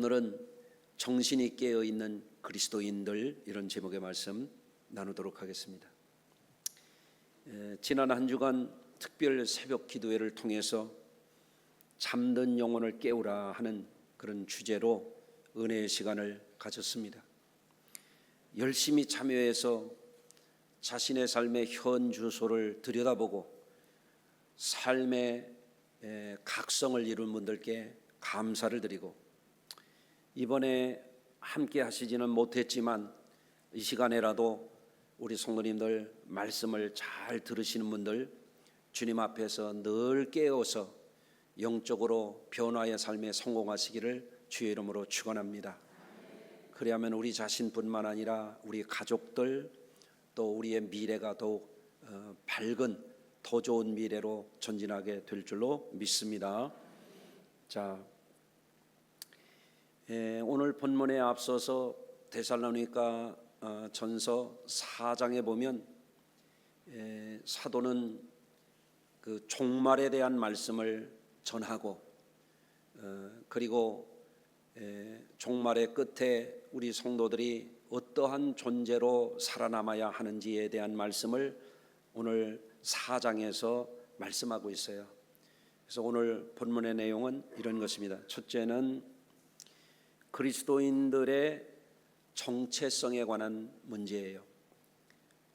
오늘은 정신이 깨어있는 그리스도인들, 이런 제목의 말씀 나누도록 하겠습니다. 지난 한 주간 특별 새벽 기도회를 통해서 잠든 영혼을 깨우라 하는 그런 주제로 은혜의 시간을 가졌습니다. 열심히 참여해서 자신의 삶의 현 주소를 들여다보고 삶의 각성을 이룬 분들께 감사를 드리고, 이번에 함께 하시지는 못했지만 이 시간에라도 우리 성도님들 말씀을 잘 들으시는 분들 주님 앞에서 늘 깨어서 영적으로 변화의 삶에 성공하시기를 주의 이름으로 축원합니다. 그리하면 우리 자신뿐만 아니라 우리 가족들, 또 우리의 미래가 더욱 밝은 더 좋은 미래로 전진하게 될 줄로 믿습니다. 자, 오늘 본문에 앞서서 데살로니가 전서 4장에 보면 사도는 그 종말에 대한 말씀을 전하고, 그리고 종말의 끝에 우리 성도들이 어떠한 존재로 살아남아야 하는지에 대한 말씀을 오늘 4장에서 말씀하고 있어요. 그래서 오늘 본문의 내용은 이런 것입니다. 첫째는 그리스도인들의 정체성에 관한 문제예요.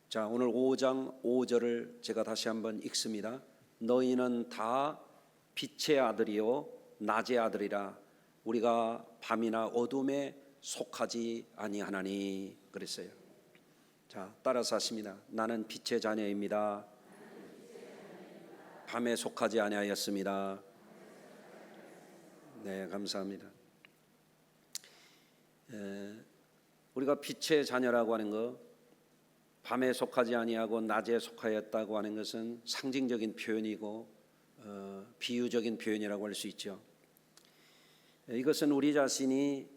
자, 오늘 5장 5절을 제가 다시 한번 읽습니다. 너희는 다 빛의 아들이요 낮의 아들이라, 우리가 밤이나 어둠에 속하지 아니하나니 그랬어요. 자, 따라서 하십니다. 나는 빛의 자녀입니다. 밤에 속하지 아니하였습니다. 네, 감사합니다. 우리가 빛의 자녀라고 하는 것, 밤에 속하지 아니하고 낮에 속하였다고 하는 것은 상징적인 표현이고 비유적인 표현이라고 할 수 있죠. 이것은 우리 자신이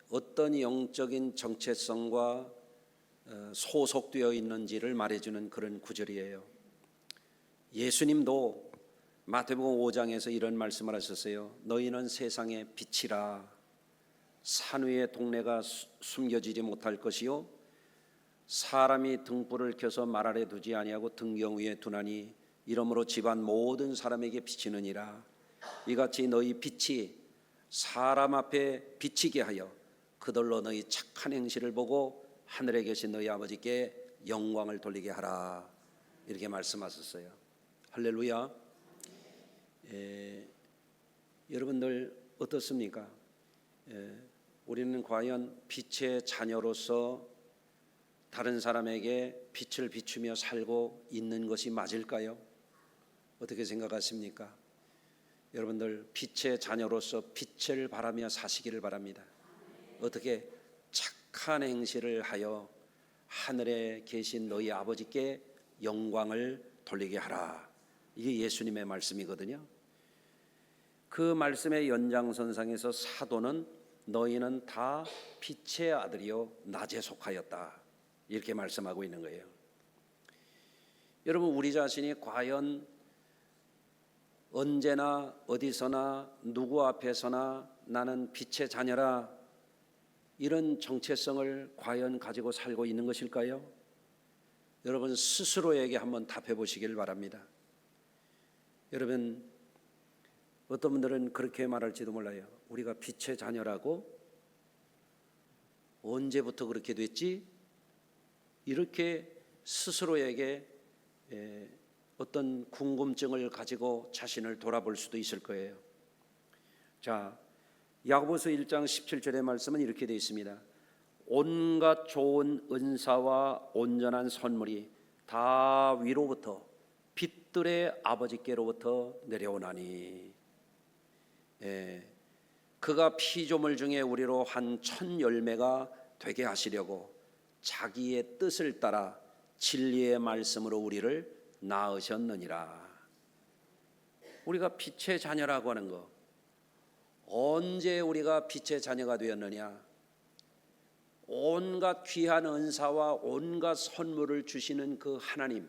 어떤 영적인 정체성과 소속되어 있는지를 말해주는 그런 구절이에요. 예수님도 마태복음 5장에서 이런 말씀을 하셨어요. 너희는 세상의 빛이라. 산 위의 동네가 숨겨지지 못할 것이요 사람이 등불을 켜서 말 아래 두지 아니하고 등경 위에 두나니 이러므로 집안 모든 사람에게 비치느니라. 이같이 너희 빛이 사람 앞에 비치게 하여 그들로 너희 착한 행실을 보고 하늘에 계신 너희 아버지께 영광을 돌리게 하라. 이렇게 말씀하셨어요. 할렐루야. 여러분들 어떻습니까? 우리는 과연 빛의 자녀로서 다른 사람에게 빛을 비추며 살고 있는 것이 맞을까요? 어떻게 생각하십니까? 여러분들 빛의 자녀로서 빛을 바라며 사시기를 바랍니다. 어떻게? 착한 행실을 하여 하늘에 계신 너희 아버지께 영광을 돌리게 하라. 이게 예수님의 말씀이거든요. 그 말씀의 연장선상에서 사도는 너희는 다 빛의 아들이요 낮에 속하였다, 이렇게 말씀하고 있는 거예요. 여러분, 우리 자신이 과연 언제나 어디서나 누구 앞에서나 나는 빛의 자녀라, 이런 정체성을 과연 가지고 살고 있는 것일까요? 여러분 스스로에게 한번 답해 보시길 바랍니다. 여러분, 어떤 분들은 그렇게 말할지도 몰라요. 우리가 빛의 자녀라고? 언제부터 그렇게 됐지? 이렇게 스스로에게 어떤 궁금증을 가지고 자신을 돌아볼 수도 있을 거예요. 자, 야고보서 1장 17절의 말씀은 이렇게 되어 있습니다. 온갖 좋은 은사와 온전한 선물이 다 위로부터 빛들의 아버지께로부터 내려오나니, 그가 피조물 중에 우리로 한 첫 열매가 되게 하시려고 자기의 뜻을 따라 진리의 말씀으로 우리를 낳으셨느니라. 우리가 빛의 자녀라고 하는 것, 언제 우리가 빛의 자녀가 되었느냐? 온갖 귀한 은사와 온갖 선물을 주시는 그 하나님,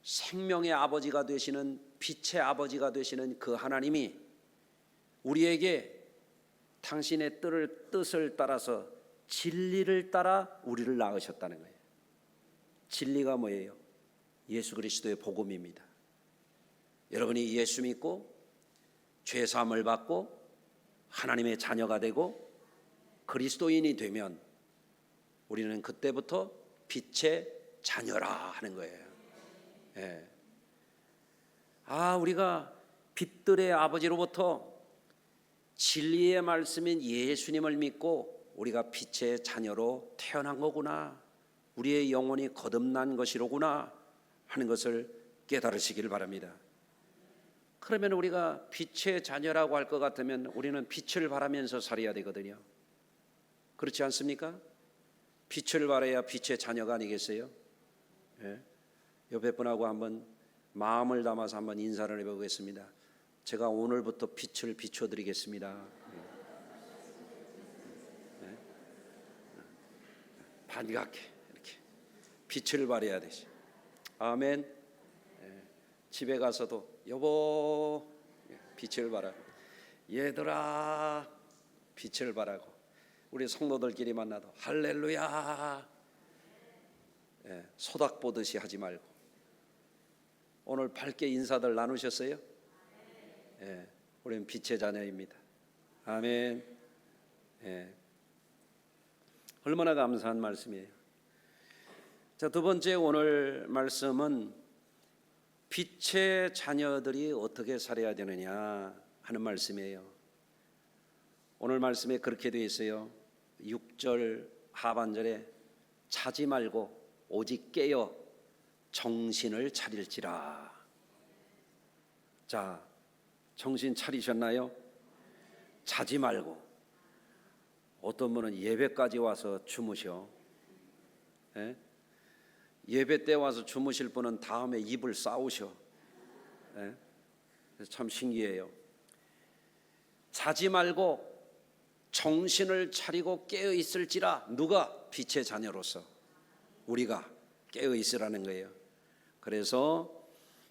생명의 아버지가 되시는, 빛의 아버지가 되시는 그 하나님이 우리에게 당신의 뜻을 따라서 진리를 따라 우리를 낳으셨다는 거예요. 진리가 뭐예요? 예수 그리스도의 복음입니다. 여러분이 예수 믿고 죄 사함을 받고 하나님의 자녀가 되고 그리스도인이 되면 우리는 그때부터 빛의 자녀라 하는 거예요. 예. 우리가 빛들의 아버지로부터 진리의 말씀인 예수님을 믿고 우리가 빛의 자녀로 태어난 거구나, 우리의 영혼이 거듭난 것이로구나 하는 것을 깨달으시길 바랍니다. 그러면 우리가 빛의 자녀라고 할 것 같으면 우리는 빛을 발하면서 살아야 되거든요. 그렇지 않습니까? 빛을 발해야 빛의 자녀가 아니겠어요? 예. 옆에 분하고 한번 마음을 담아서 한번 인사를 해보겠습니다. 제가 오늘부터 빛을 비춰드리겠습니다. 예. 반갑게 이렇게 빛을 발해야 되지. 아멘. 예. 집에 가서도 여보 빛을 발하고, 얘들아 빛을 발하고, 우리 성도들끼리 만나도 할렐루야, 소닥 보듯이 하지 말고. 오늘 밝게 인사들 나누셨어요? 우리는 빛의 자녀입니다. 아멘. 얼마나 감사한 말씀이에요. 자, 두 번째 오늘 말씀은 빛의 자녀들이 어떻게 살아야 되느냐 하는 말씀이에요. 오늘 말씀에 그렇게 되어 있어요. 6절 하반절에 자지 말고 오직 깨어 정신을 차릴지라. 자, 정신 차리셨나요? 자지 말고. 어떤 분은 예배까지 와서 주무셔. 예배 때 와서 주무실 분은 다음에 이불 싸우셔. 참 신기해요. 자지 말고 정신을 차리고 깨어 있을지라. 누가? 빛의 자녀로서 우리가 깨어 있으라는 거예요. 그래서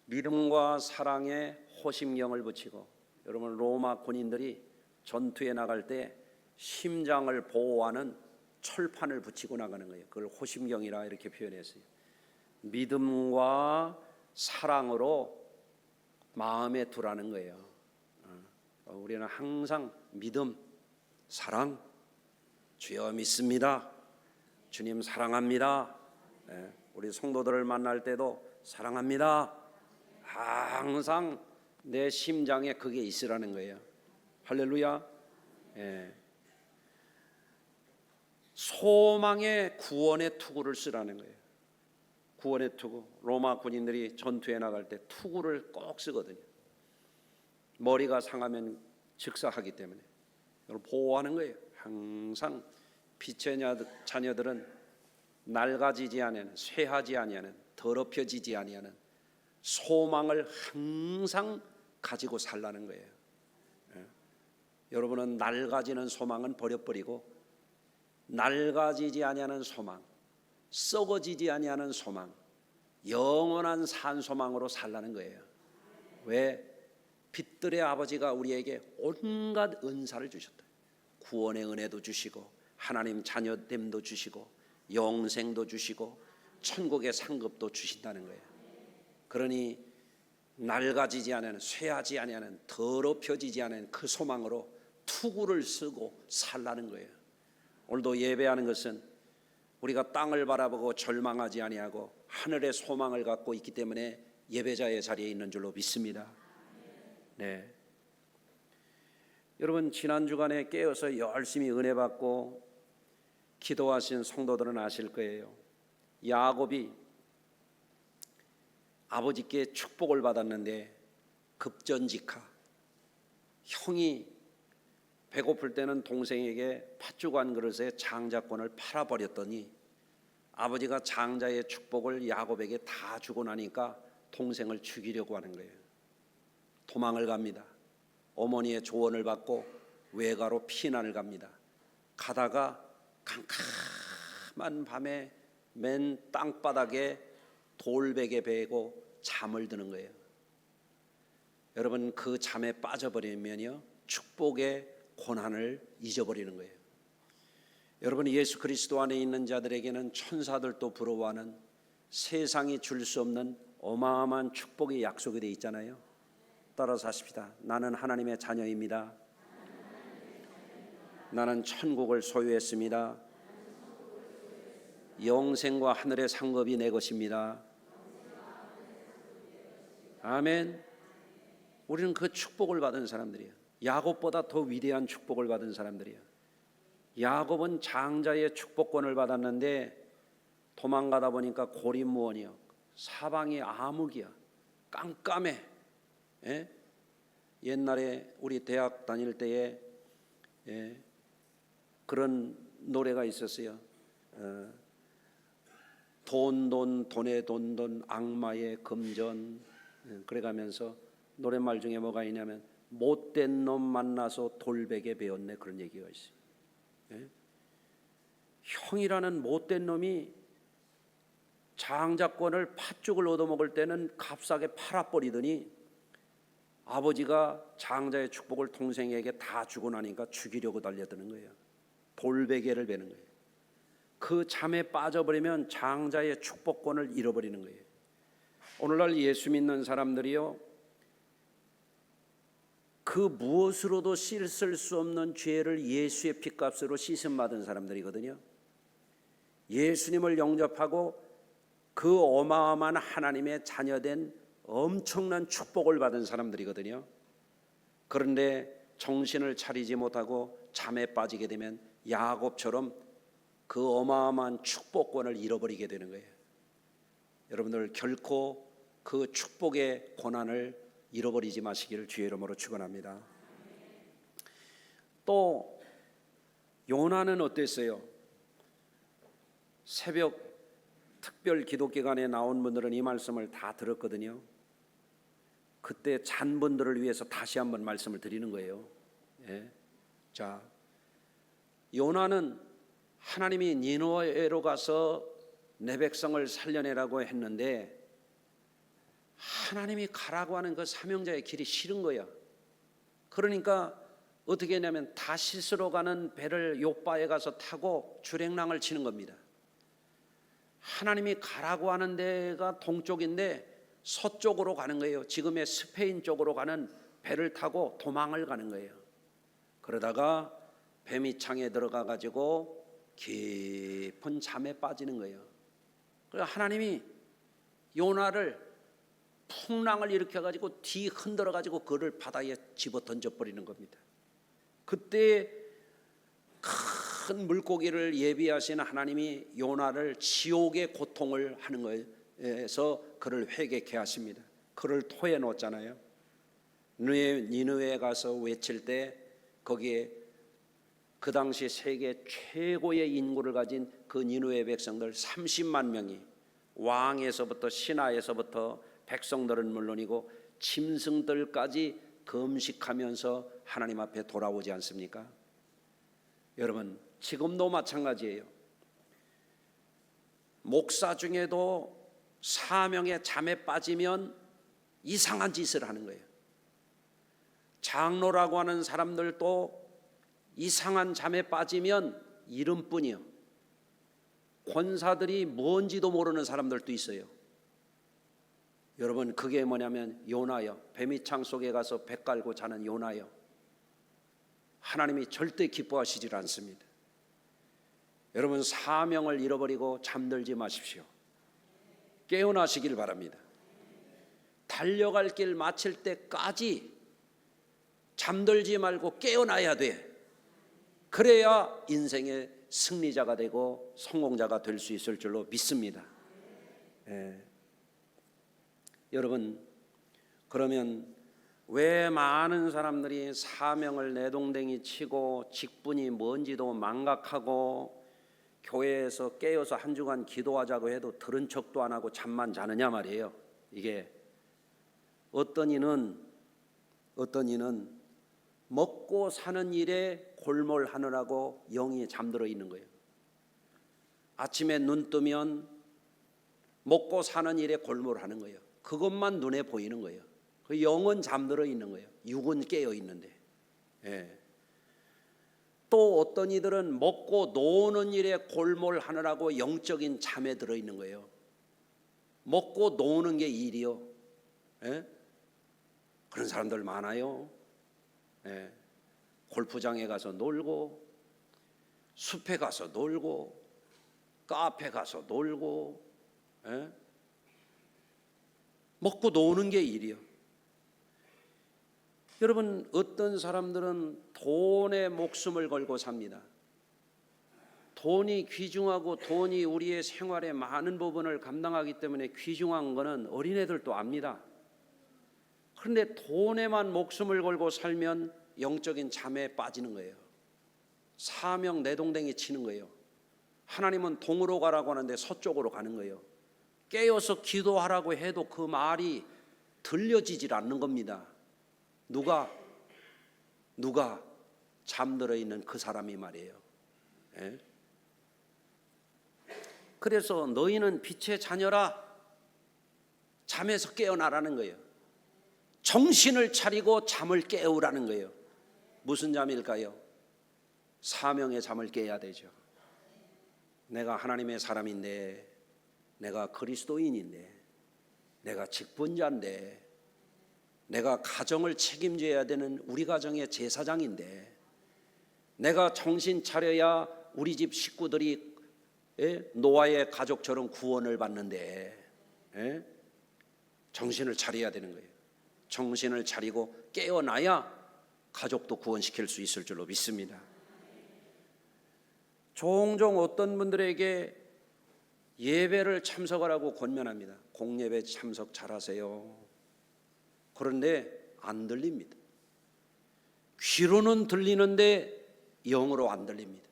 믿음과 사랑에 호심경을 붙이고, 여러분 로마 군인들이 전투에 나갈 때 심장을 보호하는 철판을 붙이고 나가는 거예요. 그걸 호심경이라 이렇게 표현했어요. 믿음과 사랑으로 마음에 두라는 거예요. 우리는 항상 믿음, 사랑, 주여 믿습니다, 주님 사랑합니다, 우리 성도들을 만날 때도 사랑합니다, 항상 내 심장에 그게 있으라는 거예요. 할렐루야. 소망의 구원의 투구를 쓰라는 거예요. 구원의 투구. 로마 군인들이 전투에 나갈 때 투구를 꼭 쓰거든요. 머리가 상하면 즉사하기 때문에 이걸 보호하는 거예요. 항상 빛의 자녀들은 낡아지지 아니하는, 쇠하지 아니하는, 더럽혀지지 아니하는 소망을 항상 가지고 살라는 거예요. 여러분은 낡아지는 소망은 버려버리고 낡아지지 아니하는 소망, 썩어지지 아니하는 소망, 영원한 산 소망으로 살라는 거예요. 왜? 빛들의 아버지가 우리에게 온갖 은사를 주셨다. 구원의 은혜도 주시고 하나님 자녀됨도 주시고 영생도 주시고 천국의 상급도 주신다는 거예요. 그러니 낡아지지 않은, 쇠하지 아니하는, 더럽혀지지 않은 그 소망으로 투구를 쓰고 살라는 거예요. 오늘도 예배하는 것은 우리가 땅을 바라보고 절망하지 아니하고 하늘의 소망을 갖고 있기 때문에 예배자의 자리에 있는 줄로 믿습니다. 네. 여러분 지난 주간에 깨어서 열심히 은혜 받고 기도하신 성도들은 아실 거예요. 야곱이 아버지께 축복을 받았는데 급전직하, 형이 배고플 때는 동생에게 팥죽 한 그릇에 장자권을 팔아버렸더니 아버지가 장자의 축복을 야곱에게 다 주고 나니까 동생을 죽이려고 하는 거예요. 도망을 갑니다. 어머니의 조언을 받고 외가로 피난을 갑니다. 가다가 캄캄한 밤에 맨 땅바닥에 돌베개 베고 잠을 드는 거예요. 여러분 그 잠에 빠져버리면요 축복의 고난을 잊어버리는 거예요. 여러분, 예수 그리스도 안에 있는 자들에게는 천사들도 부러워하는 세상이 줄 수 없는 어마어마한 축복의 약속이 되어 있잖아요. 따라서 하십시다. 나는 하나님의 자녀입니다. 나는 천국을 소유했습니다. 영생과 하늘의 상급이 내 것입니다. 아멘. 우리는 그 축복을 받은 사람들이에요. 야곱보다 더 위대한 축복을 받은 사람들이에요. 야곱은 장자의 축복권을 받았는데 도망가다 보니까 고립무원이요, 사방이 암흑이야, 깜깜해. 예? 옛날에 우리 대학 다닐 때에 그런 노래가 있었어요. 돈의 돈 악마의 금전. 그래가면서 노랫말 중에 뭐가 있냐면 못된 놈 만나서 돌베개 배웠네, 그런 얘기가 있어요. 예? 형이라는 못된 놈이 장자권을 팥죽을 얻어먹을 때는 값싸게 팔아버리더니 아버지가 장자의 축복을 동생에게 다 주고 나니까 죽이려고 달려드는 거예요. 돌베개를 베는 거예요. 그 잠에 빠져버리면 장자의 축복권을 잃어버리는 거예요. 오늘날 예수 믿는 사람들이요, 그 무엇으로도 씻을 수 없는 죄를 예수의 피값으로 씻음받은 사람들이거든요. 예수님을 영접하고 그 어마어마한 하나님의 자녀된 엄청난 축복을 받은 사람들이거든요. 그런데 정신을 차리지 못하고 잠에 빠지게 되면 야곱처럼 그 어마어마한 축복권을 잃어버리게 되는 거예요. 여러분들 결코 그 축복의 고난을 잃어버리지 마시기를 주의 이름으로 축원합니다. 또 요나는 어땠어요? 새벽 특별 기도 기간에 나온 분들은 이 말씀을 다 들었거든요. 그때 잔 분들을 위해서 다시 한번 말씀을 드리는 거예요. 예. 자, 요나는 하나님이 니느웨로 가서 내 백성을 살려내라고 했는데 하나님이 가라고 하는 그 사명자의 길이 싫은 거야. 그러니까 어떻게 했냐면 다시스로 가는 배를 요바에 가서 타고 주랭랑을 치는 겁니다. 하나님이 가라고 하는 데가 동쪽인데 서쪽으로 가는 거예요. 지금의 스페인 쪽으로 가는 배를 타고 도망을 가는 거예요. 그러다가 뱀이 창에 들어가 가지고 깊은 잠에 빠지는 거예요. 그래서 하나님이 요나를 풍랑을 일으켜 가지고 뒤 흔들어 가지고 그를 바다에 집어 던져 버리는 겁니다. 그때 큰 물고기를 예비하신 하나님이 요나를 지옥의 고통을 하는 거에서 그를 회개케 하십니다. 그를 토해 놓았잖아요. 니느웨에 가서 외칠 때 거기에 그 당시 세계 최고의 인구를 가진 그 니느웨 백성들 30만 명이 왕에서부터 신하에서부터 백성들은 물론이고 짐승들까지 금식하면서 하나님 앞에 돌아오지 않습니까? 여러분, 지금도 마찬가지예요. 목사 중에도 사명의 잠에 빠지면 이상한 짓을 하는 거예요. 장로라고 하는 사람들도 이상한 잠에 빠지면 이름뿐이요. 권사들이 뭔지도 모르는 사람들도 있어요. 여러분, 그게 뭐냐면 요나요. 뱀이창 속에 가서 배 깔고 자는 요나요. 하나님이 절대 기뻐하시질 않습니다. 여러분, 사명을 잃어버리고 잠들지 마십시오. 깨어나시길 바랍니다. 달려갈 길 마칠 때까지 잠들지 말고 깨어나야 돼. 그래야 인생의 승리자가 되고 성공자가 될 수 있을 줄로 믿습니다. 여러분, 그러면 왜 많은 사람들이 사명을 내동댕이 치고 직분이 뭔지도 망각하고 교회에서 깨어서 한 주간 기도하자고 해도 들은 척도 안 하고 잠만 자느냐 말이에요. 이게 어떤 이는 먹고 사는 일에 골몰하느라고 영이 잠들어 있는 거예요. 아침에 눈 뜨면 먹고 사는 일에 골몰하는 거예요. 그것만 눈에 보이는 거예요. 그 영은 잠들어 있는 거예요. 육은 깨어 있는데. 또 어떤 이들은 먹고 노는 일에 골몰하느라고 영적인 잠에 들어있는 거예요. 먹고 노는 게 일이요. 예? 그런 사람들 많아요. 예. 골프장에 가서 놀고, 숲에 가서 놀고, 카페 가서 놀고, 예? 먹고 노는 게 일이요. 여러분, 어떤 사람들은 돈에 목숨을 걸고 삽니다. 돈이 귀중하고 돈이 우리의 생활의 많은 부분을 감당하기 때문에 귀중한 것은 어린애들도 압니다. 그런데 돈에만 목숨을 걸고 살면 영적인 잠에 빠지는 거예요. 사명 내동댕이 치는 거예요. 하나님은 동으로 가라고 하는데 서쪽으로 가는 거예요. 깨어서 기도하라고 해도 그 말이 들려지질 않는 겁니다. 누가 잠들어 있는 그 사람이 말이에요. 예? 그래서 너희는 빛의 자녀라, 잠에서 깨어나라는 거예요. 정신을 차리고 잠을 깨우라는 거예요. 무슨 잠일까요? 사명의 잠을 깨야 되죠. 내가 하나님의 사람인데, 내가 그리스도인인데, 내가 직분자인데, 내가 가정을 책임져야 되는 우리 가정의 제사장인데, 내가 정신 차려야 우리 집 식구들이 노아의 가족처럼 구원을 받는데, 정신을 차려야 되는 거예요. 정신을 차리고 깨어나야 가족도 구원시킬 수 있을 줄로 믿습니다. 종종 어떤 분들에게 예배를 참석하라고 권면합니다. 공예배 참석 잘하세요. 그런데 안 들립니다. 귀로는 들리는데 영으로 안 들립니다.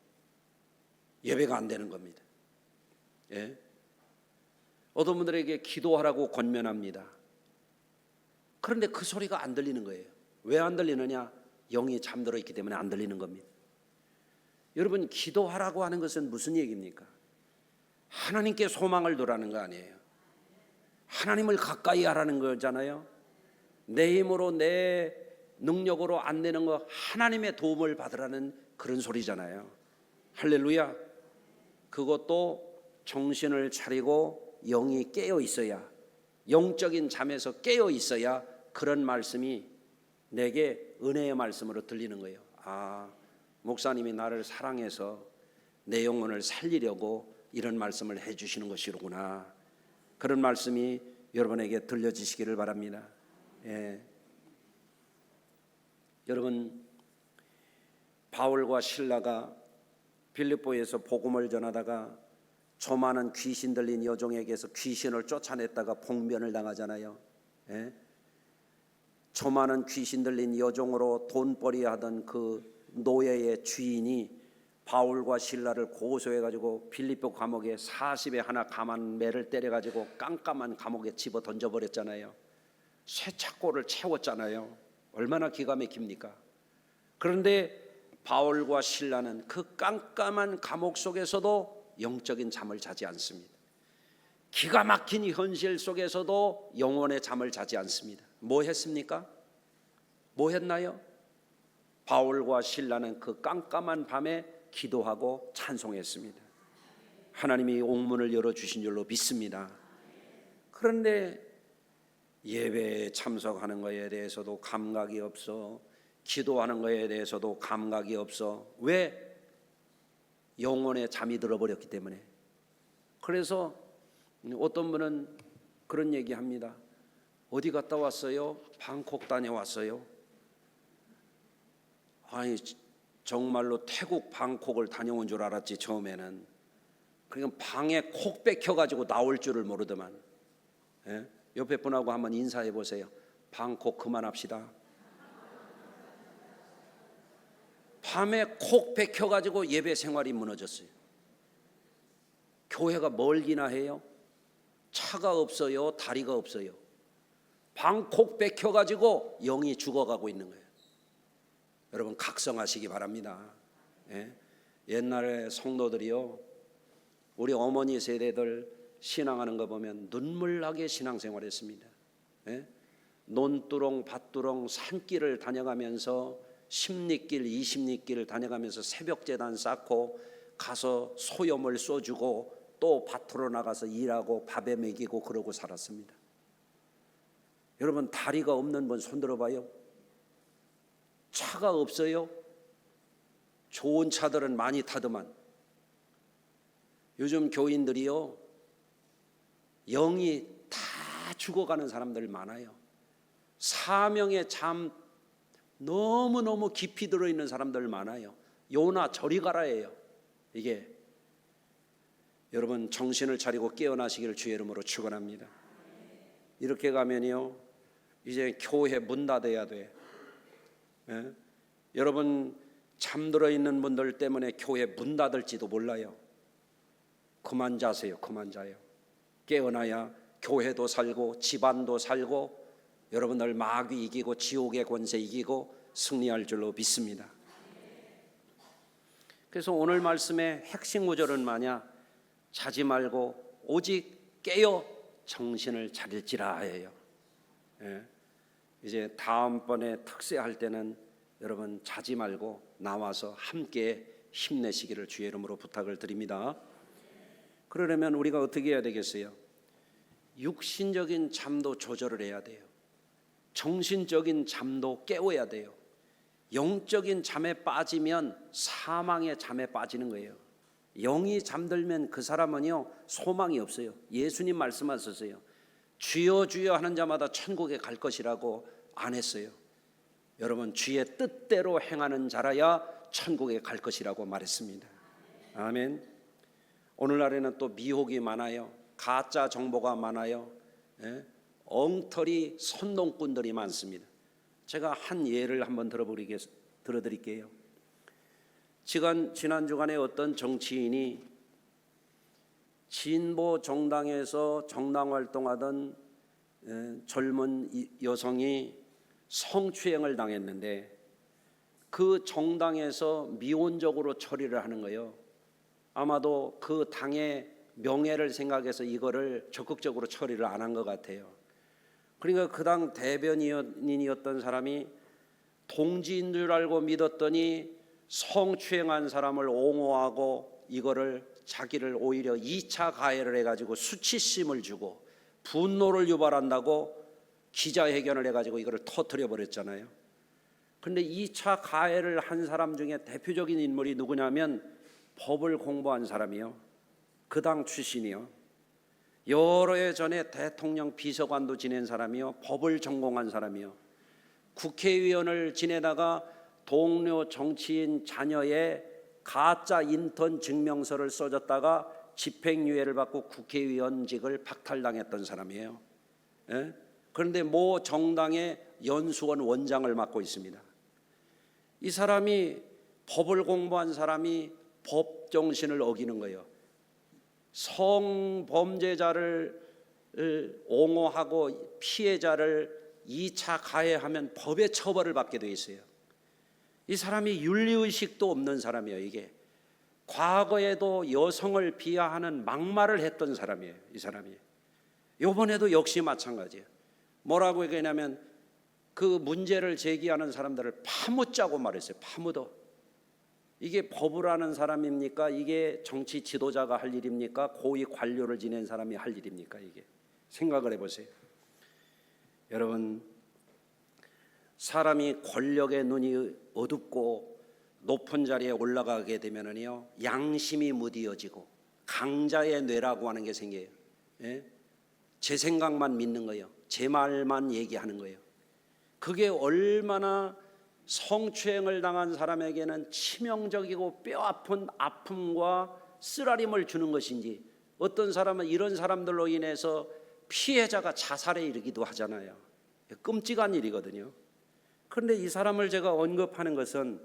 예배가 안 되는 겁니다. 예? 어떤 분들에게 기도하라고 권면합니다. 그런데 그 소리가 안 들리는 거예요. 왜 안 들리느냐? 영이 잠들어 있기 때문에 안 들리는 겁니다. 여러분, 기도하라고 하는 것은 무슨 얘기입니까? 하나님께 소망을 두라는 거 아니에요. 하나님을 가까이 하라는 거잖아요. 내 힘으로 내 능력으로 안 되는 거 하나님의 도움을 받으라는 그런 소리잖아요. 할렐루야. 그것도 정신을 차리고 영이 깨어 있어야, 영적인 잠에서 깨어 있어야 그런 말씀이 내게 은혜의 말씀으로 들리는 거예요. 아, 목사님이 나를 사랑해서 내 영혼을 살리려고 이런 말씀을 해주시는 것이로구나. 그런 말씀이 여러분에게 들려지시기를 바랍니다. 예. 여러분, 바울과 실라가 빌립보에서 복음을 전하다가 조만한 귀신 들린 여종에게서 귀신을 쫓아냈다가 봉변을 당하잖아요. 예? 조만한 귀신 들린 여종으로 돈벌이 하던 그 노예의 주인이 바울과 실라를 고소해가지고 빌립보 감옥에 40에 하나 감한 매를 때려가지고 깜깜한 감옥에 집어 던져버렸잖아요. 쇠착고를 채웠잖아요. 얼마나 기가 막힙니까? 그런데 바울과 실라는 그 깜깜한 감옥 속에서도 영적인 잠을 자지 않습니다. 기가 막힌 현실 속에서도 영혼의 잠을 자지 않습니다. 뭐 했습니까? 뭐 했나요? 바울과 실라는 그 깜깜한 밤에 기도하고 찬송했습니다. 하나님이 옥문을 열어주신 줄로 믿습니다. 그런데 예배에 참석하는 것에 대해서도 감각이 없어, 기도하는 것에 대해서도 감각이 없어. 왜? 영혼에 잠이 들어버렸기 때문에. 그래서 어떤 분은 그런 얘기합니다. 어디 갔다 왔어요? 방콕 다녀왔어요. 아니, 정말로 태국 방콕을 다녀온 줄 알았지 처음에는. 그러니까 방에 콕 뺏겨가지고 나올 줄을 모르더만. 예? 옆에 분하고 한번 인사해 보세요. 방콕 그만합시다. 밤에 콕 뺏겨가지고 예배 생활이 무너졌어요. 교회가 멀기나 해요. 차가 없어요. 다리가 없어요. 방 콕 뺏겨가지고 영이 죽어가고 있는 거예요. 여러분, 각성하시기 바랍니다. 예? 옛날에 성도들이요, 우리 어머니 세대들 신앙하는 거 보면 눈물나게 신앙생활했습니다. 예? 논두렁 밭두렁 산길을 다녀가면서 10리길 20리길 다녀가면서 새벽재단 쌓고 가서 소염을 쏘주고 또 밭으로 나가서 일하고 밥에 먹이고 그러고 살았습니다. 여러분, 다리가 없는 분 손들어 봐요. 차가 없어요. 좋은 차들은 많이 타더만 요즘 교인들이요, 영이 다 죽어가는 사람들 많아요. 사명의 잠 너무너무 깊이 들어있는 사람들 많아요. 요나 저리 가라예요. 이게 여러분, 정신을 차리고 깨어나시기를 주의 이름으로 축원합니다. 이렇게 가면요, 이제 교회 문 닫아야 돼. 예? 여러분, 잠들어 있는 분들 때문에 교회 문 닫을지도 몰라요. 그만 자세요. 그만 자요. 깨어나야 교회도 살고 집안도 살고 여러분들 마귀 이기고 지옥의 권세 이기고 승리할 줄로 믿습니다. 그래서 오늘 말씀의 핵심 구절은 뭐냐? 자지 말고 오직 깨어 정신을 차릴지라 해요. 예. 이제 다음번에 특세할 때는 여러분 자지 말고 나와서 함께 힘내시기를 주의 이름으로 부탁을 드립니다. 그러려면 우리가 어떻게 해야 되겠어요? 육신적인 잠도 조절을 해야 돼요. 정신적인 잠도 깨워야 돼요. 영적인 잠에 빠지면 사망의 잠에 빠지는 거예요. 영이 잠들면 그 사람은요, 소망이 없어요. 예수님 말씀하셨어요. 주여 주여 하는 자마다 천국에 갈 것이라고 안 했어요. 여러분, 주의 뜻대로 행하는 자라야 천국에 갈 것이라고 말했습니다. 아멘. 오늘날에는 또 미혹이 많아요. 가짜 정보가 많아요. 예? 엉터리 선동꾼들이 많습니다. 제가 한 예를 한번 들어드릴게요. 지난 주간에 어떤 정치인이 진보 정당에서 정당 활동하던 젊은 여성이 성추행을 당했는데 그 정당에서 미온적으로 처리를 하는 거예요. 아마도 그 당의 명예를 생각해서 이거를 적극적으로 처리를 안 한 것 같아요. 그러니까 그 당 대변인이었던 사람이 동지인 줄 알고 믿었더니 성추행한 사람을 옹호하고 이거를 자기를 오히려 2차 가해를 해가지고 수치심을 주고 분노를 유발한다고 기자회견을 해가지고 이거를 터뜨려 버렸잖아요. 그런데 2차 가해를 한 사람 중에 대표적인 인물이 누구냐면 법을 공부한 사람이요, 그 당 출신이요, 여러 해 전에 대통령 비서관도 지낸 사람이요, 법을 전공한 사람이요, 국회의원을 지내다가 동료 정치인 자녀의 가짜 인턴 증명서를 써줬다가 집행유예를 받고 국회의원직을 박탈당했던 사람이에요. 예? 그런데 모 정당의 연수원 원장을 맡고 있습니다. 이 사람이 법을 공부한 사람이 법 정신을 어기는 거예요. 성범죄자를 옹호하고 피해자를 2차 가해하면 법의 처벌을 받게 돼 있어요. 이 사람이 윤리의식도 없는 사람이에요. 이게 과거에도 여성을 비하하는 막말을 했던 사람이에요. 이 사람이 이번에도 역시 마찬가지예요. 뭐라고 얘기하냐면 그 문제를 제기하는 사람들을 파묻자고 말했어요. 파묻어. 이게 법을 아는 사람입니까? 이게 정치 지도자가 할 일입니까? 고위 관료를 지낸 사람이 할 일입니까? 이게 생각을 해보세요. 여러분, 사람이 권력의 눈이 어둡고 높은 자리에 올라가게 되면은요, 양심이 무디어지고 강자의 뇌라고 하는 게 생겨요. 예? 제 생각만 믿는 거예요. 제 말만 얘기하는 거예요. 그게 얼마나 성추행을 당한 사람에게는 치명적이고 뼈아픈 아픔과 쓰라림을 주는 것인지, 어떤 사람은 이런 사람들로 인해서 피해자가 자살에 이르기도 하잖아요. 끔찍한 일이거든요. 그런데 이 사람을 제가 언급하는 것은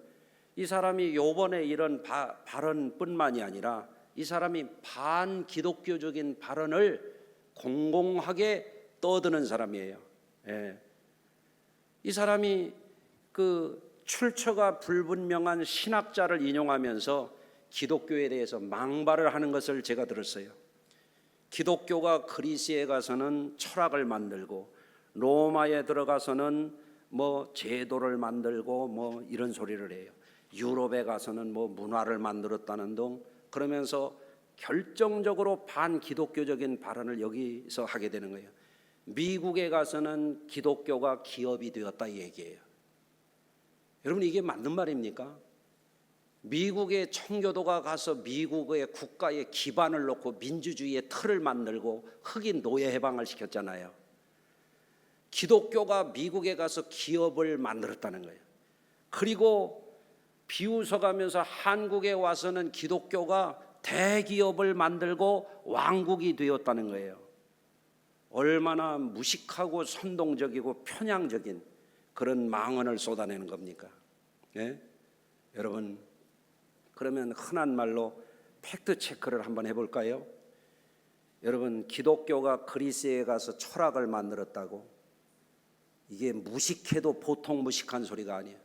이 사람이 요번에 이런 발언뿐만이 아니라 이 사람이 반기독교적인 발언을 공공하게 떠드는 사람이에요. 예. 이 사람이 그 출처가 불분명한 신학자를 인용하면서 기독교에 대해서 망발을 하는 것을 제가 들었어요. 기독교가 그리스에 가서는 철학을 만들고 로마에 들어가서는 뭐 제도를 만들고 뭐 이런 소리를 해요. 유럽에 가서는 뭐 문화를 만들었다는 등 그러면서 결정적으로 반기독교적인 발언을 여기서 하게 되는 거예요. 미국에 가서는 기독교가 기업이 되었다 이 얘기예요. 여러분 이게 맞는 말입니까? 미국의 청교도가 가서 미국의 국가의 기반을 놓고 민주주의의 틀을 만들고 흑인 노예 해방을 시켰잖아요. 기독교가 미국에 가서 기업을 만들었다는 거예요. 그리고 비웃어 가면서 한국에 와서는 기독교가 대기업을 만들고 왕국이 되었다는 거예요. 얼마나 무식하고 선동적이고 편향적인 그런 망언을 쏟아내는 겁니까? 예? 여러분, 그러면 흔한 말로 팩트 체크를 한번 해볼까요? 여러분, 기독교가 그리스에 가서 철학을 만들었다고? 이게 무식해도 보통 무식한 소리가 아니에요.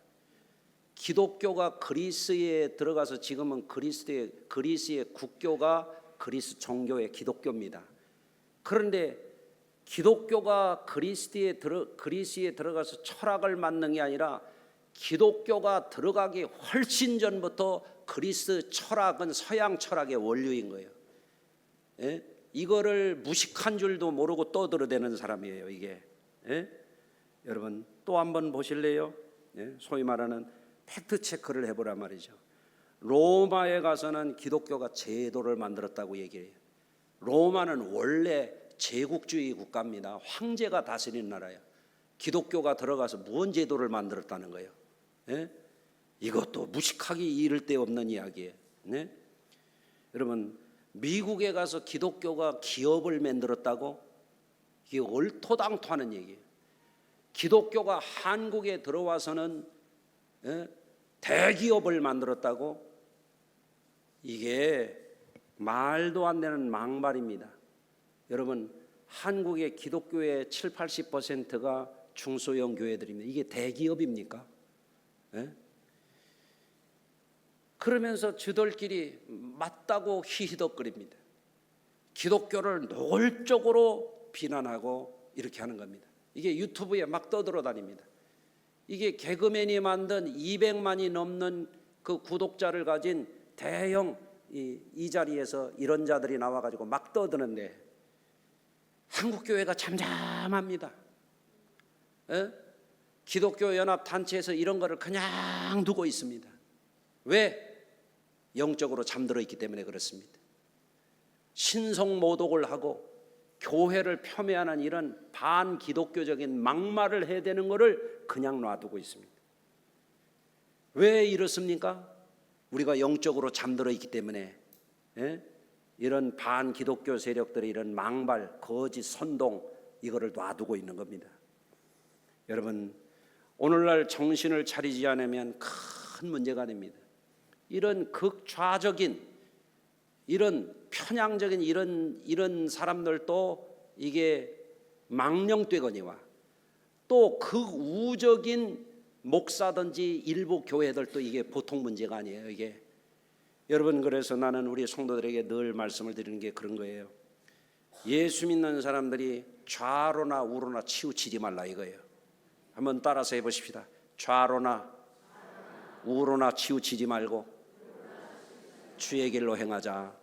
기독교가 그리스에 들어가서 지금은 그리스의 국교가 그리스 종교의 기독교입니다. 그런데 기독교가 그리스에 들어가서 철학을 만든 게 아니라 기독교가 들어가기 훨씬 전부터 그리스 철학은 서양 철학의 원류인 거예요. 예? 이거를 무식한 줄도 모르고 떠들어대는 사람이에요, 이게. 예? 여러분 또 한번 보실래요? 예? 소위 말하는 팩트 체크를 해보란 말이죠. 로마에 가서는 기독교가 제도를 만들었다고 얘기해요. 로마는 원래 제국주의 국가입니다. 황제가 다스리는 나라예요. 기독교가 들어가서 무슨 제도를 만들었다는 거예요? 예? 이것도 무식하기 이를 데 없는 이야기예요. 네? 여러분 미국에 가서 기독교가 기업을 만들었다고? 이게 얼토당토하는 얘기예요. 기독교가 한국에 들어와서는 대기업을 만들었다고? 이게 말도 안 되는 막말입니다. 여러분 한국의 기독교의 70-80%가 중소형 교회들입니다. 이게 대기업입니까? 예? 그러면서 저들끼리 맞다고 히히덕거립니다. 기독교를 노골적으로 비난하고 이렇게 하는 겁니다. 이게 유튜브에 막 떠들어다닙니다. 이게 개그맨이 만든 200만이 넘는 그 구독자를 가진 대형 이 자리에서 이런 자들이 나와가지고 막 떠드는데 한국교회가 잠잠합니다. 에? 기독교 연합 단체에서 이런 거를 그냥 두고 있습니다. 왜? 영적으로 잠들어 있기 때문에 그렇습니다. 신성모독을 하고 교회를 폄훼하는 이런 반기독교적인 막말을 해야 되는 것을 그냥 놔두고 있습니다. 왜 이렇습니까? 우리가 영적으로 잠들어 있기 때문에 이런 반기독교 세력들의 이런 막말, 거짓, 선동 이거를 놔두고 있는 겁니다. 여러분 오늘날 정신을 차리지 않으면 큰 문제가 됩니다. 이런 극좌적인 이런 편향적인 이런 사람들도 이게 망령되거니와 또 극우적인 목사든지 일부 교회들도 이게 보통 문제가 아니에요. 이게 여러분 그래서 나는 우리 성도들에게 늘 말씀을 드리는 게 그런 거예요. 예수 믿는 사람들이 좌로나 우로나 치우치지 말라 이거예요. 한번 따라서 해보십시다. 좌로나 우로나 치우치지 말고 주의 길로 행하자.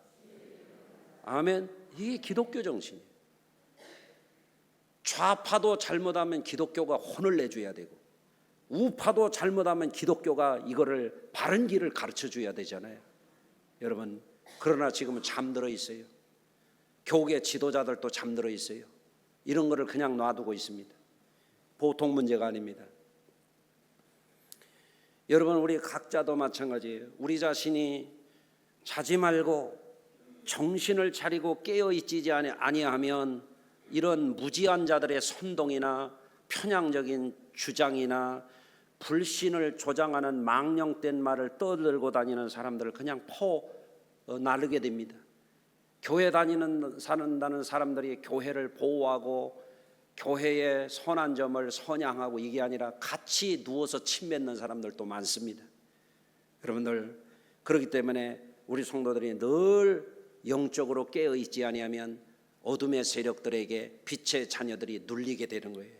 아멘. 이게 기독교 정신이에요. 좌파도 잘못하면 기독교가 혼을 내줘야 되고 우파도 잘못하면 기독교가 이거를 바른 길을 가르쳐 줘야 되잖아요. 여러분 그러나 지금은 잠들어 있어요. 교계 지도자들도 잠들어 있어요. 이런 거를 그냥 놔두고 있습니다. 보통 문제가 아닙니다. 여러분 우리 각자도 마찬가지예요. 우리 자신이 자지 말고 정신을 차리고 깨어있지 아니하면 이런 무지한 자들의 선동이나 편향적인 주장이나 불신을 조장하는 망령된 말을 떠들고 다니는 사람들을 그냥 나르게 됩니다. 교회 사는다는 사람들이 교회를 보호하고 교회의 선한 점을 선양하고 이게 아니라 같이 누워서 침 뱉는 사람들도 많습니다. 여러분들 그렇기 때문에 우리 성도들이 늘 영적으로 깨어있지 아니하면 어둠의 세력들에게 빛의 자녀들이 눌리게 되는 거예요.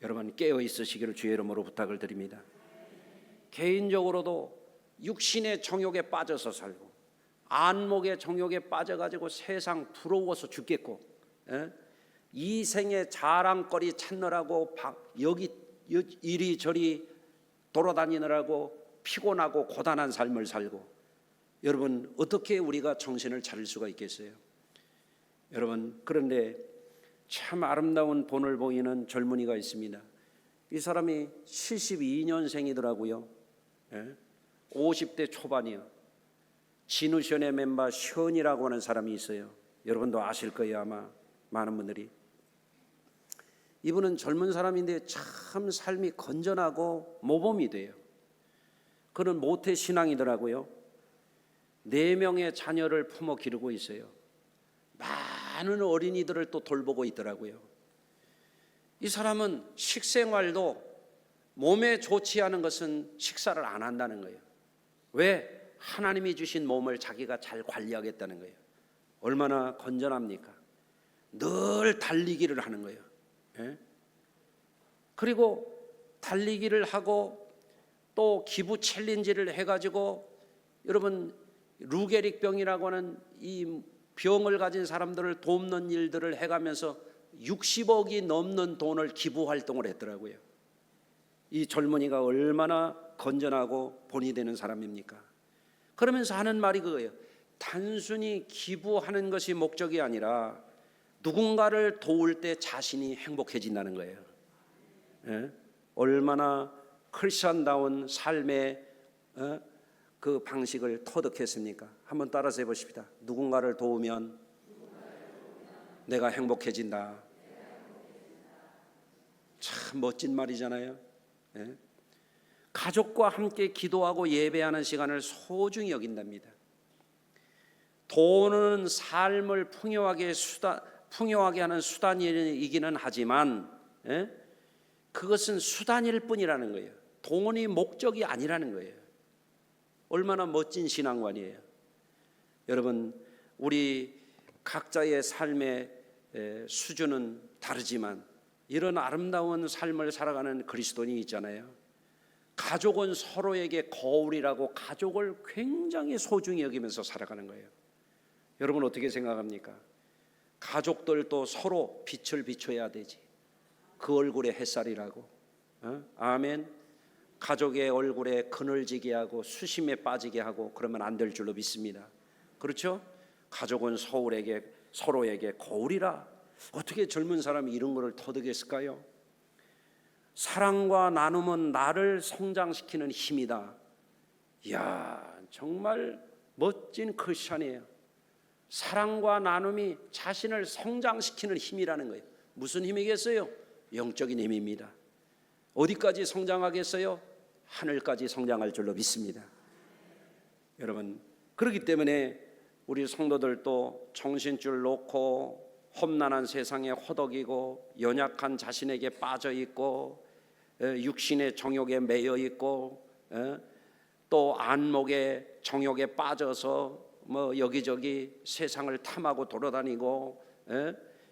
여러분 깨어 있으시기를 주의 이름으로 부탁을 드립니다. 개인적으로도 육신의 정욕에 빠져서 살고 안목의 정욕에 빠져가지고 세상 부러워서 죽겠고, 이생의 자랑거리 찾느라고 여기 이리저리 돌아다니느라고 피곤하고 고단한 삶을 살고, 여러분 어떻게 우리가 정신을 차릴 수가 있겠어요? 여러분, 그런데 참 아름다운 본을 보이는 젊은이가 있습니다. 이 사람이 72년생이더라고요. 50대 초반이요. 진우션의 멤버 션이라고 하는 사람이 있어요. 여러분도 아실 거예요, 아마 많은 분들이. 이분은 젊은 사람인데 참 삶이 건전하고 모범이 돼요. 그는 모태 신앙이더라고요. 4명의 자녀를 품어 기르고 있어요. 많은 어린이들을 또 돌보고 있더라고요. 이 사람은 식생활도 몸에 좋지 않은 것은 식사를 안 한다는 거예요. 왜? 하나님이 주신 몸을 자기가 잘 관리하겠다는 거예요. 얼마나 건전합니까? 늘 달리기를 하는 거예요. 그리고 달리기를 하고 또 기부 챌린지를 해가지고, 여러분 루게릭병이라고 하는 이 병을 가진 사람들을 돕는 일들을 해가면서 60억이 넘는 돈을 기부 활동을 했더라고요. 이 젊은이가 얼마나 건전하고 본이 되는 사람입니까? 그러면서 하는 말이 그거예요. 단순히 기부하는 것이 목적이 아니라 누군가를 도울 때 자신이 행복해진다는 거예요. 얼마나 크리스천다운 삶의 그 방식을 터득했습니까? 한번 따라서 해보십시다. 누군가를 도우면 내가 행복해진다. 참 멋진 말이잖아요. 가족과 함께 기도하고 예배하는 시간을 소중히 여긴답니다. 돈은 삶을 풍요하게 하는 수단이기는 하지만, 그것은 수단일 뿐이라는 거예요. 돈이 목적이 아니라는 거예요. 얼마나 멋진 신앙관이에요. 여러분, 우리 각자의 삶의 수준은 다르지만 이런 아름다운 삶을 살아가는 그리스도인이 있잖아요. 가족은 서로에게 거울이라고 가족을 굉장히 소중히 여기면서 살아가는 거예요. 여러분 어떻게 생각합니까? 가족들도 서로 빛을 비춰야 되지. 그 얼굴에 햇살이라고. 아멘. 가족의 얼굴에 그늘지게 하고 수심에 빠지게 하고 그러면 안 될 줄로 믿습니다. 그렇죠? 가족은 서로에게 거울이라. 어떻게 젊은 사람이 이런 거를 터득했을까요? 사랑과 나눔은 나를 성장시키는 힘이다. 이야, 정말 멋진 크리스천이에요. 사랑과 나눔이 자신을 성장시키는 힘이라는 거예요. 무슨 힘이겠어요? 영적인 힘입니다. 어디까지 성장하겠어요? 하늘까지 성장할 줄로 믿습니다. 여러분, 그렇기 때문에 우리 성도들도 정신줄 놓고 험난한 세상에 허덕이고 연약한 자신에게 빠져 있고 육신의 정욕에 매여 있고 또 안목의 정욕에 빠져서 여기저기 세상을 탐하고 돌아다니고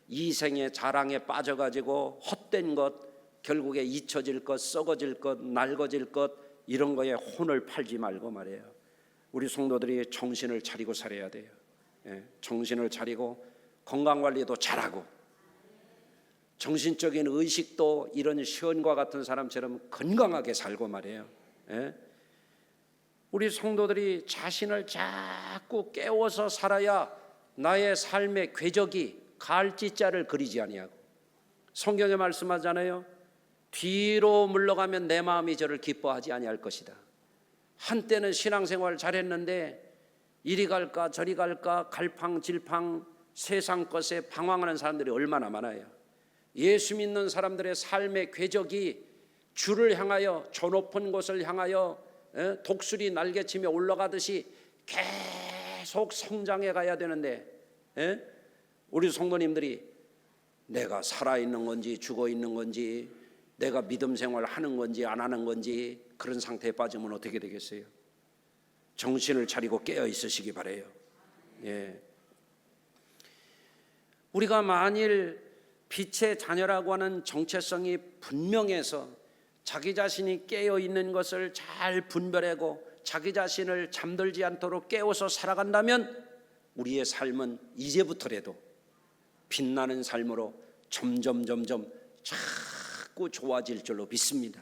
이생의 자랑에 빠져가지고 헛된 것, 결국에 잊혀질 것, 썩어질 것, 낡아질 것, 이런 거에 혼을 팔지 말고 말이에요. 우리 성도들이 정신을 차리고 살아야 돼요. 정신을 차리고 건강관리도 잘하고 정신적인 의식도 이런 시온과 같은 사람처럼 건강하게 살고 말이에요. 우리 성도들이 자신을 자꾸 깨워서 살아야 나의 삶의 궤적이 갈짓자를 그리지 아니하고, 성경에 말씀하잖아요. 뒤로 물러가면 내 마음이 저를 기뻐하지 아니할 것이다. 한때는 신앙생활 잘했는데 이리 갈까 저리 갈까 갈팡질팡 세상 것에 방황하는 사람들이 얼마나 많아요. 예수 믿는 사람들의 삶의 궤적이 주를 향하여 저 높은 곳을 향하여 독수리 날개치며 올라가듯이 계속 성장해 가야 되는데, 우리 성도님들이 내가 살아있는 건지 죽어 있는 건지, 내가 믿음 생활 하는 건지 안 하는 건지, 그런 상태에 빠지면 어떻게 되겠어요? 정신을 차리고 깨어 있으시기 바라요. 우리가 만일 빛의 자녀라고 하는 정체성이 분명해서 자기 자신이 깨어 있는 것을 잘 분별하고 자기 자신을 잠들지 않도록 깨워서 살아간다면 우리의 삶은 이제부터라도 빛나는 삶으로 점점 자꾸 좋아질 줄로 믿습니다.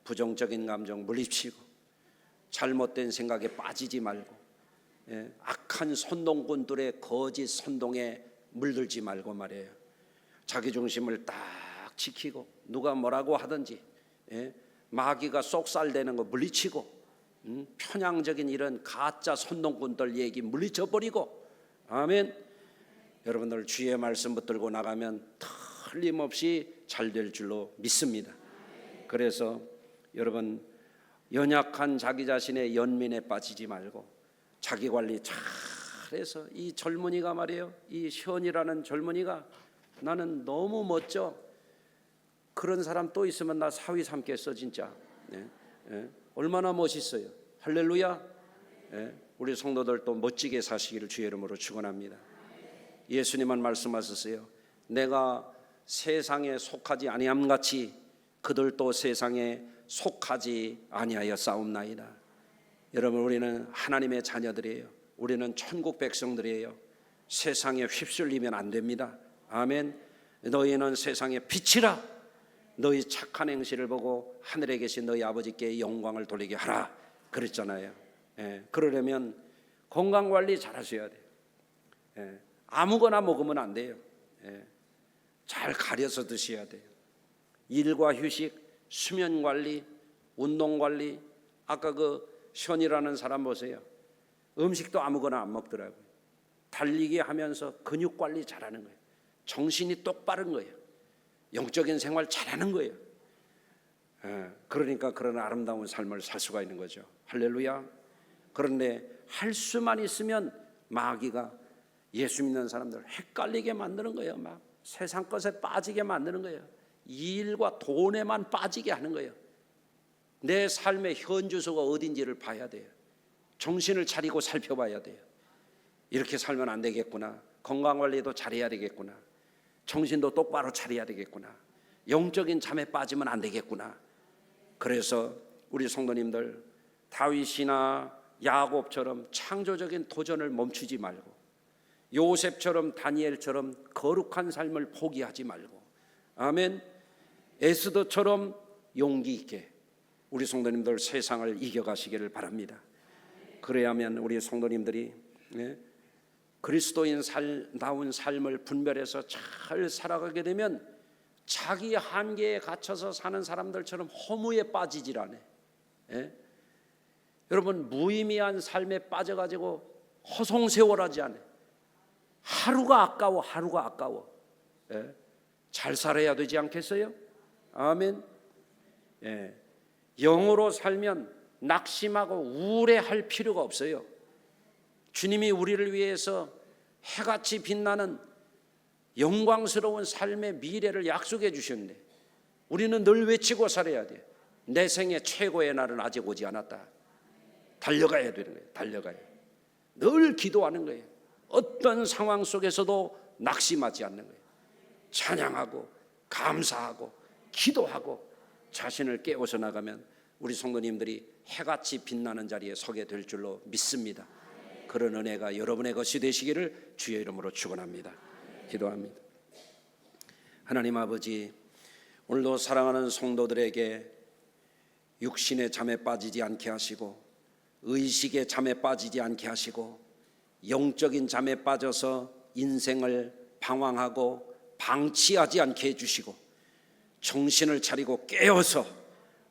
부정적인 감정 물리치고 잘못된 생각에 빠지지 말고 악한 선동꾼들의 거짓 선동에 물들지 말고 말이에요. 자기 중심을 딱 지키고 누가 뭐라고 하든지 마귀가 쏙살대는 거 물리치고 편향적인 이런 가짜 선동꾼들 얘기 물리쳐 버리고, 아멘. 여러분들 주의 말씀 붙들고 나가면 틀림없이 잘 될 줄로 믿습니다. 그래서 여러분 연약한 자기 자신의 연민에 빠지지 말고 자기 관리 잘해서, 이 젊은이가 말이에요, 이 현이라는 젊은이가 나는 너무 멋져. 그런 사람 또 있으면 나 사위 삼겠어 진짜. 얼마나 멋있어요. 할렐루야. 우리 성도들도 멋지게 사시기를 주의 이름으로 축원합니다. 예수님은 말씀하셨어요. 내가 세상에 속하지 아니함같이 그들도 세상에 속하지 아니하여 싸움나이다. 여러분, 우리는 하나님의 자녀들이에요. 우리는 천국 백성들이에요. 세상에 휩쓸리면 안 됩니다. 아멘. 너희는 세상의 빛이라. 너희 착한 행실을 보고 하늘에 계신 너희 아버지께 영광을 돌리게 하라 그랬잖아요. 그러려면 건강관리 잘 하셔야 돼요. 아무거나 먹으면 안 돼요. 잘 가려서 드셔야 돼요. 일과 휴식, 수면관리, 운동관리. 아까 그 현이라는 사람 보세요. 음식도 아무거나 안 먹더라고요. 달리기 하면서 근육관리 잘하는 거예요. 정신이 똑바른 거예요. 영적인 생활 잘하는 거예요. 그러니까 그런 아름다운 삶을 살 수가 있는 거죠. 할렐루야. 그런데 할 수만 있으면 마귀가 예수 믿는 사람들 헷갈리게 만드는 거예요. 막 세상 것에 빠지게 만드는 거예요. 일과 돈에만 빠지게 하는 거예요. 내 삶의 현 주소가 어딘지를 봐야 돼요. 정신을 차리고 살펴봐야 돼요. 이렇게 살면 안 되겠구나. 건강관리도 잘해야 되겠구나. 정신도 똑바로 차려야 되겠구나. 영적인 잠에 빠지면 안 되겠구나. 그래서 우리 성도님들 다윗이나 야곱처럼 창조적인 도전을 멈추지 말고, 요셉처럼 다니엘처럼 거룩한 삶을 포기하지 말고, 아멘. 에스더처럼 용기 있게 우리 성도님들 세상을 이겨가시기를 바랍니다. 그래야만 우리 성도님들이 그리스도인다운 삶을 분별해서 잘 살아가게 되면 자기 한계에 갇혀서 사는 사람들처럼 허무에 빠지질 않아요. 여러분, 무의미한 삶에 빠져가지고 허송세월하지 않아요. 하루가 아까워. 하루가 아까워. 잘 살아야 되지 않겠어요? 아멘. 영으로 살면 낙심하고 우울해할 필요가 없어요. 주님이 우리를 위해서 해같이 빛나는 영광스러운 삶의 미래를 약속해 주셨는데 우리는 늘 외치고 살아야 돼요. 내 생애 최고의 날은 아직 오지 않았다. 달려가야 되는 거예요. 달려가야. 늘 기도하는 거예요. 어떤 상황 속에서도 낙심하지 않는 거예요. 찬양하고 감사하고 기도하고 자신을 깨워서 나가면 우리 성도님들이 해같이 빛나는 자리에 서게 될 줄로 믿습니다. 그런 은혜가 여러분의 것이 되시기를 주의 이름으로 축원합니다. 기도합니다. 하나님 아버지, 오늘도 사랑하는 성도들에게 육신의 잠에 빠지지 않게 하시고 의식의 잠에 빠지지 않게 하시고 영적인 잠에 빠져서 인생을 방황하고 방치하지 않게 해주시고 정신을 차리고 깨어서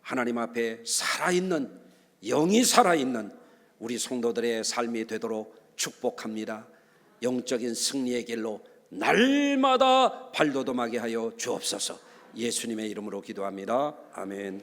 하나님 앞에 살아있는, 영이 살아있는 우리 성도들의 삶이 되도록 축복합니다. 영적인 승리의 길로 날마다 발돋움하게 하여 주옵소서. 예수님의 이름으로 기도합니다. 아멘.